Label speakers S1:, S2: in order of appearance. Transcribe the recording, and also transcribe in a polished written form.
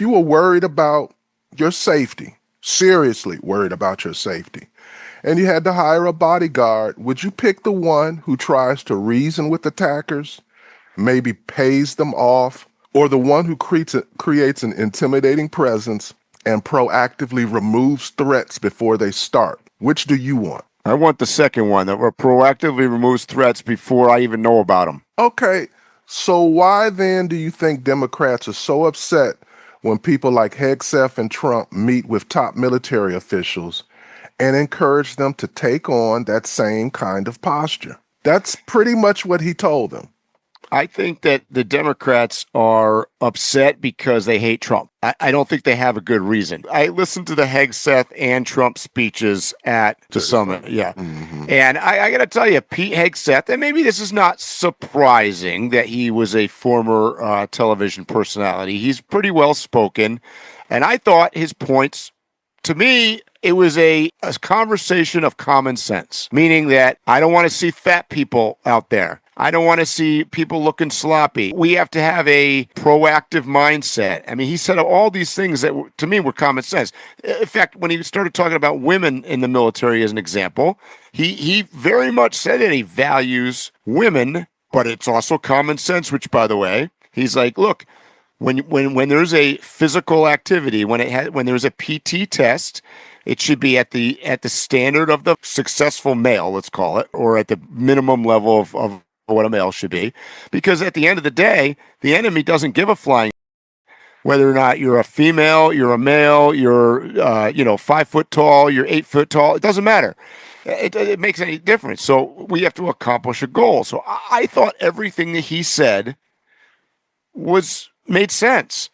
S1: if you were worried about your safety, seriously worried about your safety, and you had to hire a bodyguard, would you pick the one who tries to reason with attackers, maybe pays them off, or the one who creates an intimidating presence and proactively removes threats before they start? Which do you want?
S2: I want the second one that proactively removes threats before I even know about them.
S1: Okay, so why then do you think Democrats are so upset when people like Hegseth and Trump meet with top military officials and encourage them to take on that same kind of posture? That's pretty much what he told them.
S2: I think that the Democrats are upset because they hate Trump. I don't think they have a good reason. I listened to the Hegseth and Trump speeches at the summit. Yeah.
S1: Mm-hmm.
S2: And I got to tell you, Pete Hegseth, and maybe this is not surprising that he was a former television personality. He's pretty well spoken. And I thought his points, to me, it was a conversation of common sense, meaning that I don't want to see fat people out there. I don't want to see people looking sloppy. We have to have a proactive mindset. I mean, he said all these things that to me were common sense. In fact, when he started talking about women in the military as an example, he very much said that he values women, but it's also common sense, which, by the way, he's like, look, when there's a physical activity, when there's a PT test, it should be at the standard of the successful male, let's call it, or at the minimum level of what a male should be, because at the end of the day, the enemy doesn't give a flying whether or not you're a female, you're a male, you're 5 foot tall, you're 8 foot tall. It doesn't matter. It makes any difference. So we have to accomplish a goal. So I thought everything that he said made sense.